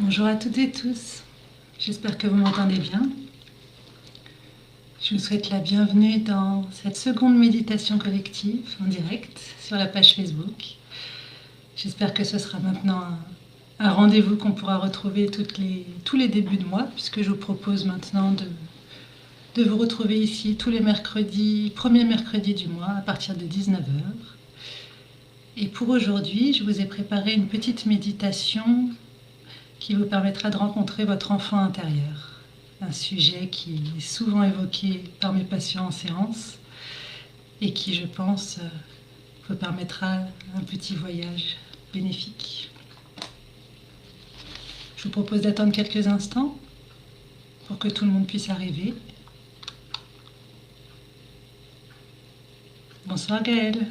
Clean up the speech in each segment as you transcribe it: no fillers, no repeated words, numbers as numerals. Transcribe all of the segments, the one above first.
Bonjour à toutes et tous, j'espère que vous m'entendez bien. Je vous souhaite la bienvenue dans cette seconde méditation collective en direct sur la page Facebook. J'espère que ce sera maintenant un rendez-vous qu'on pourra retrouver tous les débuts de mois, puisque je vous propose maintenant de vous retrouver ici tous les mercredis, premier mercredi du mois à partir de 19 heures. Et pour aujourd'hui, je vous ai préparé une petite méditation qui vous permettra de rencontrer votre enfant intérieur. Un sujet qui est souvent évoqué par mes patients en séance et qui, je pense, vous permettra un petit voyage bénéfique. Je vous propose d'attendre quelques instants pour que tout le monde puisse arriver. Bonsoir Gaëlle.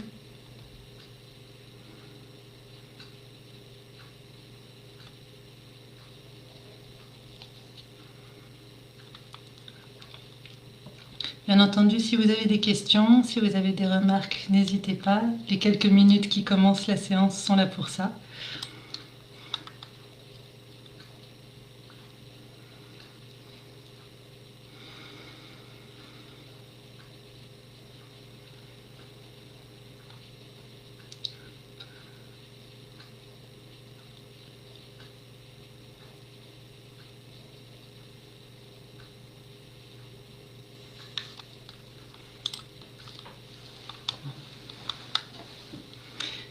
Bien entendu, si vous avez des questions, si vous avez des remarques, n'hésitez pas. Les quelques minutes qui commencent la séance sont là pour ça.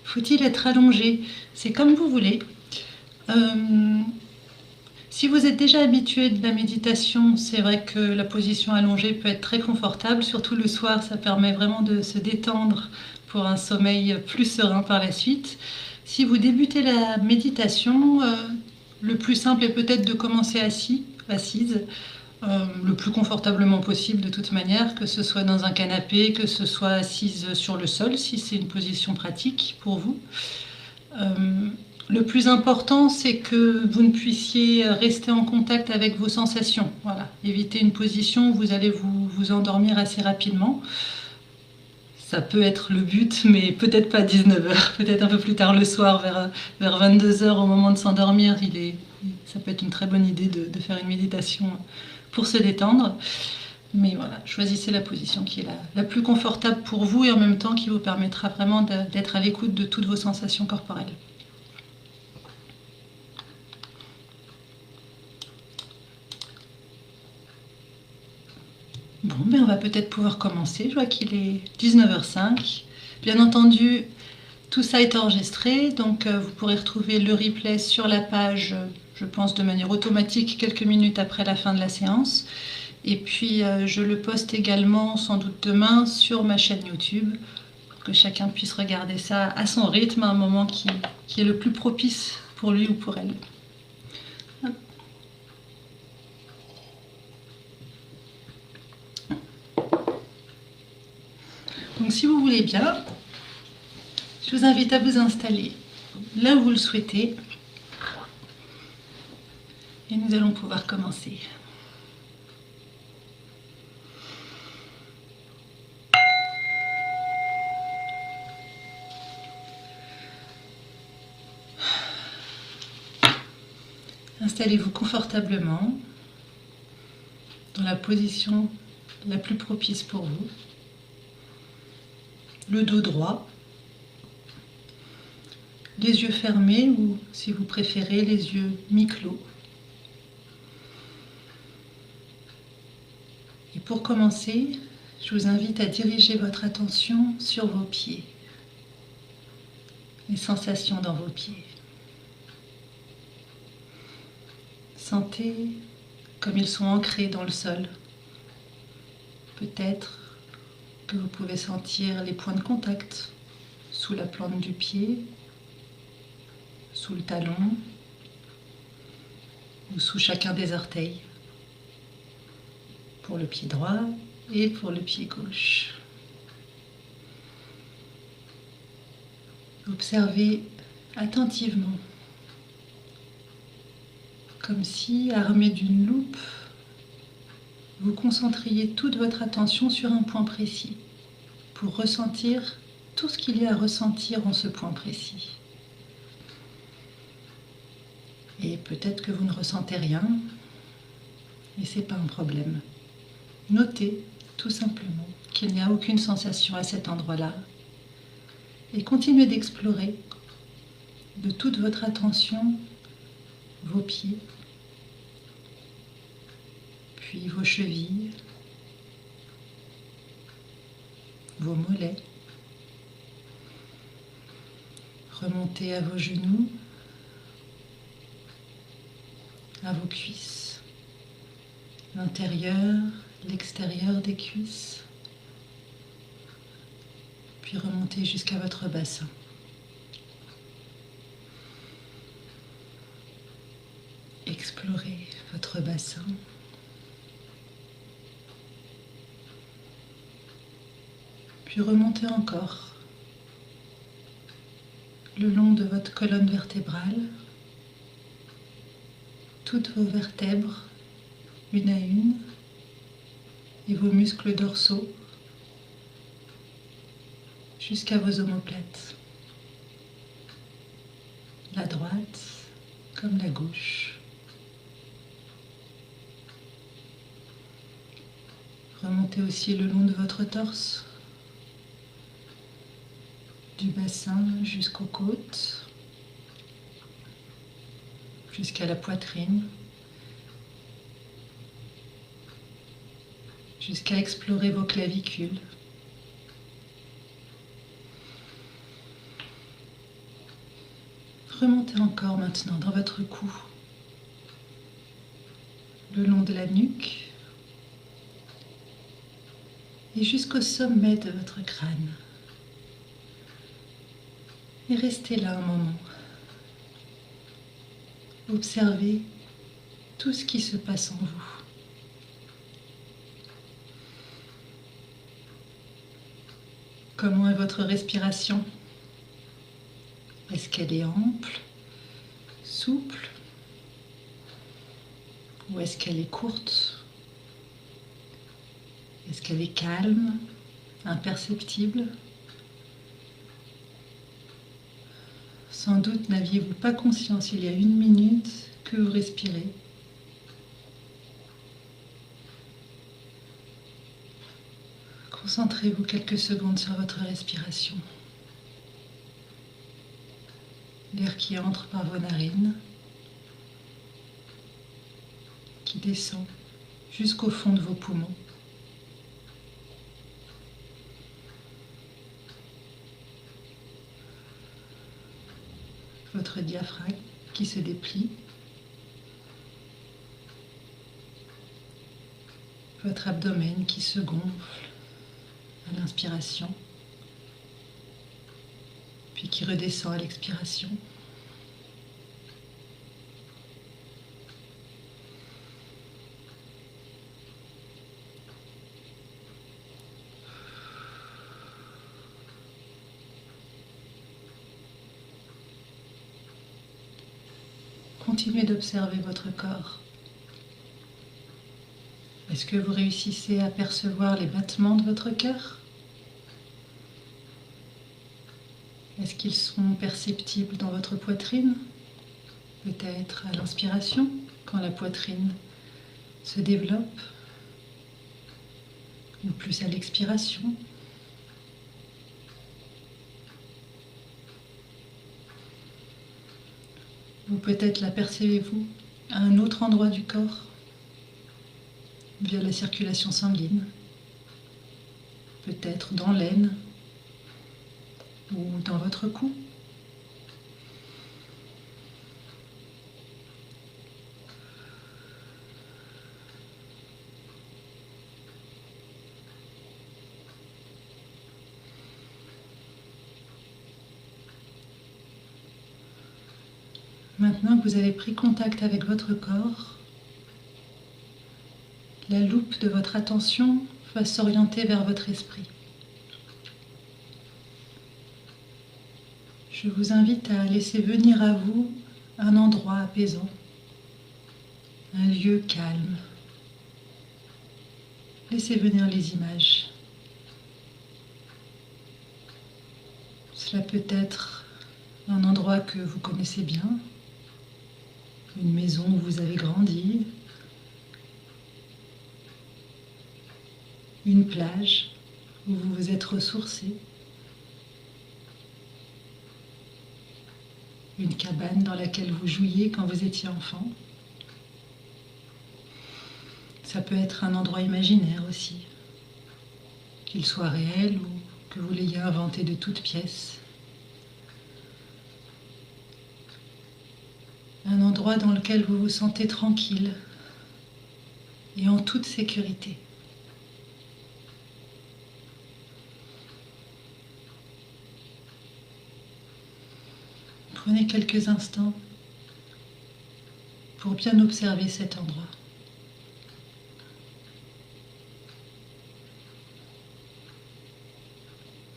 Faut-il être allongé? C'est comme vous voulez. Si vous êtes déjà habitué de la méditation, c'est vrai que la position allongée peut être très confortable, surtout le soir, ça permet vraiment de se détendre pour un sommeil plus serein par la suite. Si vous débutez la méditation, le plus simple est peut-être de commencer assise, le plus confortablement possible de toute manière, que ce soit dans un canapé, que ce soit assise sur le sol, si c'est une position pratique pour vous. Le plus important, c'est que vous ne puissiez rester en contact avec vos sensations. Voilà. Évitez une position où vous allez vous endormir assez rapidement. Ça peut être le but, mais peut-être pas à 19h, peut-être un peu plus tard le soir, vers 22h au moment de s'endormir. Ça peut être une très bonne idée de faire une méditation pour se détendre. Mais voilà, choisissez la position qui est la plus confortable pour vous et en même temps qui vous permettra vraiment d'être à l'écoute de toutes vos sensations corporelles. Bon, ben on va peut-être pouvoir commencer. Je vois qu'il est 19h05. Bien entendu, tout ça est enregistré, donc vous pourrez retrouver le replay sur la page, je pense de manière automatique, quelques minutes après la fin de la séance. Et puis je le poste également, sans doute demain, sur ma chaîne YouTube, pour que chacun puisse regarder ça à son rythme, à un moment qui est le plus propice pour lui ou pour elle. Donc si vous voulez bien, je vous invite à vous installer là où vous le souhaitez. Et nous allons pouvoir commencer. Installez-vous confortablement dans la position la plus propice pour vous. Le dos droit, les yeux fermés ou, si vous préférez, les yeux mi-clos. Et pour commencer, je vous invite à diriger votre attention sur vos pieds, les sensations dans vos pieds. Sentez comme ils sont ancrés dans le sol. Peut-être que vous pouvez sentir les points de contact sous la plante du pied, sous le talon ou sous chacun des orteils, pour le pied droit et pour le pied gauche. Observez attentivement, comme si, armé d'une loupe, vous concentriez toute votre attention sur un point précis, pour ressentir tout ce qu'il y a à ressentir en ce point précis. Et Et peut-être que vous ne ressentez rien, et c'est pas un problème. Notez tout simplement qu'il n'y a aucune sensation à cet endroit-là et continuez d'explorer de toute votre attention vos pieds, puis vos chevilles, vos mollets. Remontez à vos genoux, à vos cuisses, l'intérieur, l'extérieur des cuisses, puis remontez jusqu'à votre bassin. Explorez votre bassin. Puis remontez encore le long de votre colonne vertébrale, toutes vos vertèbres, une à une, et vos muscles dorsaux, jusqu'à vos omoplates, la droite comme la gauche. Remontez aussi le long de votre torse, du bassin jusqu'aux côtes, jusqu'à la poitrine, jusqu'à explorer vos clavicules. Remontez encore maintenant dans votre cou, le long de la nuque et jusqu'au sommet de votre crâne. Et restez là un moment. Observez tout ce qui se passe en vous. Comment est votre respiration? Est-ce qu'elle est ample, souple, ou est-ce qu'elle est courte? Est-ce qu'elle est calme, imperceptible? Sans doute n'aviez-vous pas conscience il y a une minute que vous respirez. Concentrez-vous quelques secondes sur votre respiration. L'air qui entre par vos narines, qui descend jusqu'au fond de vos poumons. Votre diaphragme qui se déplie. Votre abdomen qui se gonfle à l'inspiration, puis qui redescend à l'expiration. Continuez d'observer votre corps. Est-ce que vous réussissez à percevoir les battements de votre cœur? Est-ce qu'ils sont perceptibles dans votre poitrine? Peut-être à l'inspiration, quand la poitrine se développe, ou plus à l'expiration. Ou peut-être la percevez-vous à un autre endroit du corps, via la circulation sanguine, peut-être dans l'aine ou dans votre cou. Maintenant que vous avez pris contact avec votre corps, la loupe de votre attention va s'orienter vers votre esprit. Je vous invite à laisser venir à vous un endroit apaisant, un lieu calme. Laissez venir les images. Cela peut être un endroit que vous connaissez bien, une maison où vous avez grandi, une plage où vous vous êtes ressourcé, une cabane dans laquelle vous jouiez quand vous étiez enfant. Ça peut être un endroit imaginaire aussi, qu'il soit réel ou que vous l'ayez inventé de toutes pièces. Un endroit dans lequel vous vous sentez tranquille et en toute sécurité. Prenez quelques instants pour bien observer cet endroit.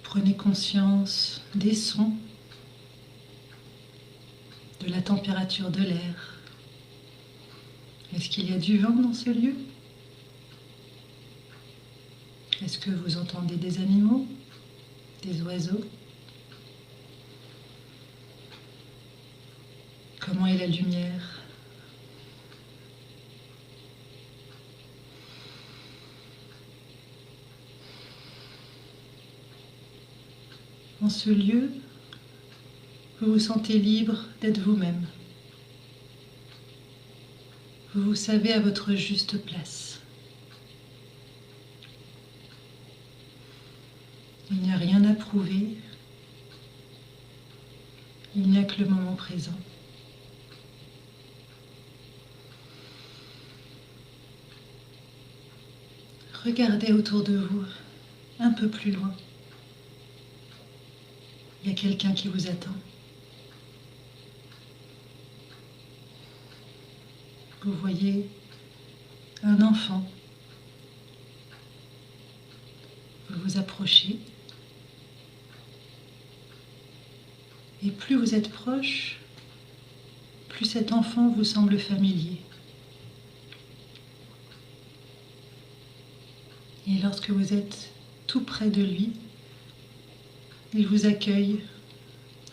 Prenez conscience des sons, de la température de l'air. Est-ce qu'il y a du vent dans ce lieu? Est-ce que vous entendez des animaux, des oiseaux? Comment est la lumière? En ce lieu, vous vous sentez libre d'être vous-même. Vous vous savez à votre juste place. Il n'y a rien à prouver. Il n'y a que le moment présent. Regardez autour de vous, un peu plus loin. Il y a quelqu'un qui vous attend. Vous voyez un enfant. Vous vous approchez. Et plus vous êtes proche, plus cet enfant vous semble familier. Et lorsque vous êtes tout près de lui, il vous accueille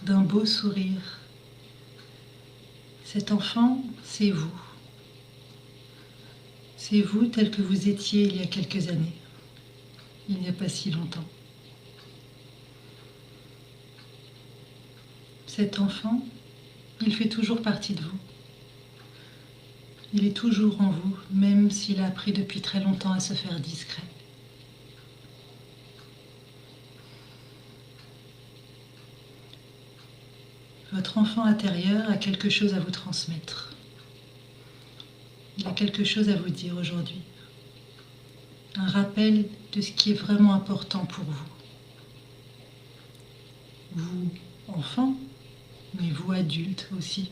d'un beau sourire. Cet enfant, c'est vous. C'est vous tel que vous étiez il y a quelques années, il n'y a pas si longtemps. Cet enfant, il fait toujours partie de vous. Il est toujours en vous, même s'il a appris depuis très longtemps à se faire discret. Votre enfant intérieur a quelque chose à vous transmettre. Il a quelque chose à vous dire aujourd'hui. Un rappel de ce qui est vraiment important pour vous. Vous, enfant, mais vous, adulte aussi.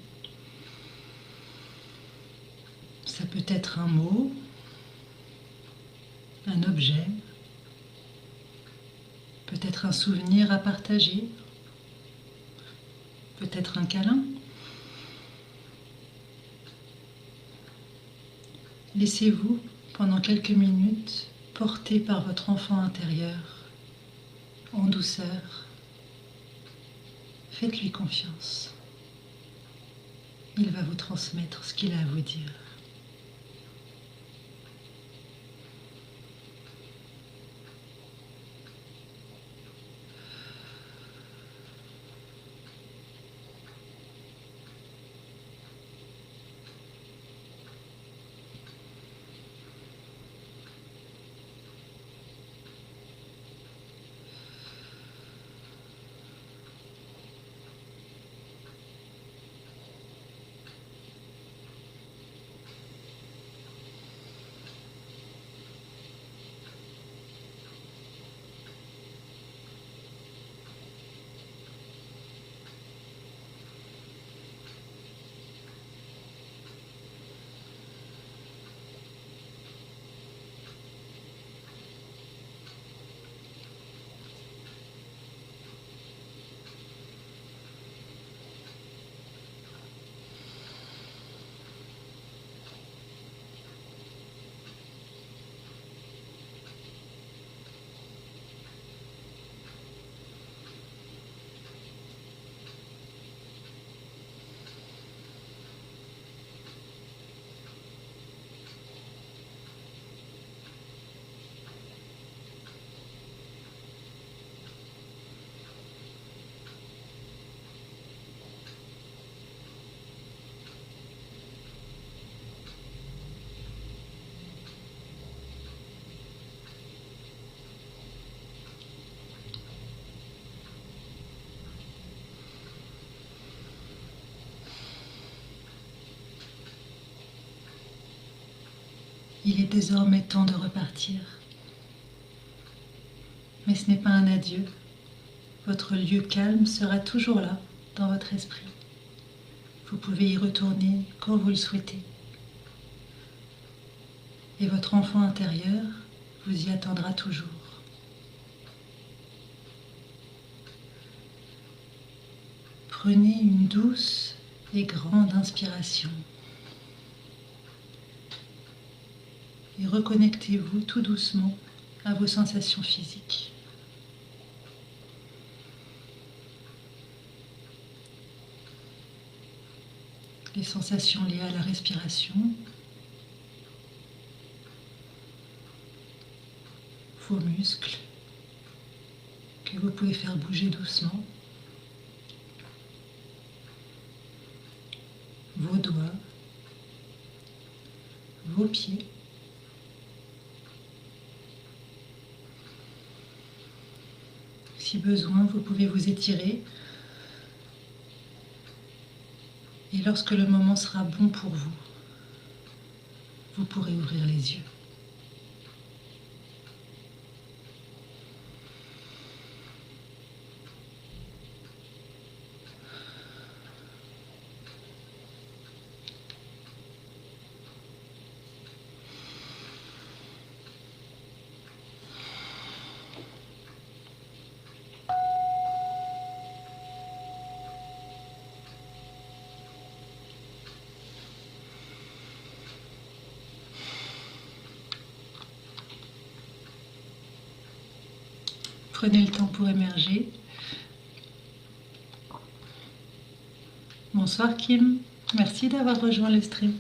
Ça peut être un mot, un objet, peut-être un souvenir à partager, peut-être un câlin. Laissez-vous, pendant quelques minutes, porter par votre enfant intérieur, en douceur. Faites-lui confiance. Il va vous transmettre ce qu'il a à vous dire. Il est désormais temps de repartir. Mais ce n'est pas un adieu. Votre lieu calme sera toujours là, dans votre esprit. Vous pouvez y retourner quand vous le souhaitez. Et votre enfant intérieur vous y attendra toujours. Prenez une douce et grande inspiration. Et reconnectez-vous tout doucement à vos sensations physiques. Les sensations liées à la respiration, vos muscles que vous pouvez faire bouger doucement, vos doigts, vos pieds, si besoin, vous pouvez vous étirer. Et lorsque le moment sera bon pour vous, vous pourrez ouvrir les yeux. Prenez le temps pour émerger. Bonsoir Kim, merci d'avoir rejoint le stream.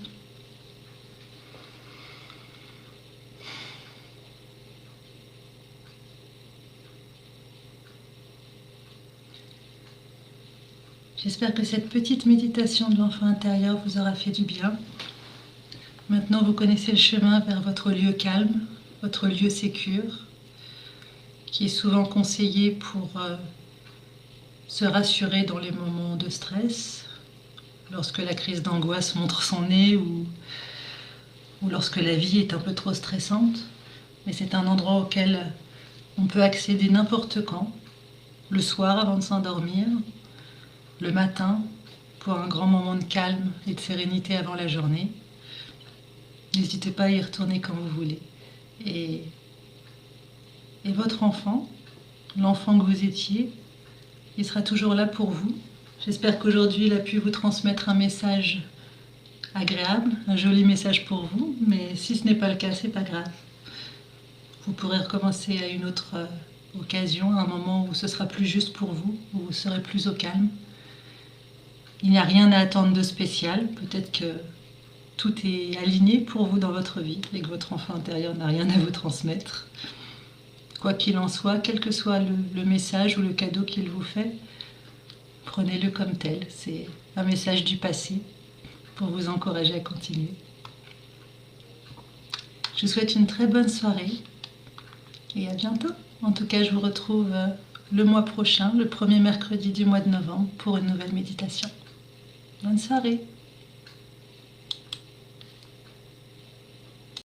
J'espère que cette petite méditation de l'enfant intérieur vous aura fait du bien. Maintenant, vous connaissez le chemin vers votre lieu calme, votre lieu sécure, qui est souvent conseillé pour se rassurer dans les moments de stress, lorsque la crise d'angoisse montre son nez ou lorsque la vie est un peu trop stressante. Mais c'est un endroit auquel on peut accéder n'importe quand, le soir avant de s'endormir, le matin pour un grand moment de calme et de sérénité avant la journée. N'hésitez pas à y retourner quand vous voulez. Et votre enfant, l'enfant que vous étiez, il sera toujours là pour vous. J'espère qu'aujourd'hui il a pu vous transmettre un message agréable, un joli message pour vous, mais si ce n'est pas le cas, c'est pas grave. Vous pourrez recommencer à une autre occasion, à un moment où ce sera plus juste pour vous, où vous serez plus au calme. Il n'y a rien à attendre de spécial, peut-être que tout est aligné pour vous dans votre vie et que votre enfant intérieur n'a rien à vous transmettre. Quoi qu'il en soit, quel que soit le message ou le cadeau qu'il vous fait, prenez-le comme tel. C'est un message du passé pour vous encourager à continuer. Je vous souhaite une très bonne soirée et à bientôt. En tout cas, je vous retrouve le mois prochain, le premier mercredi du mois de novembre, pour une nouvelle méditation. Bonne soirée.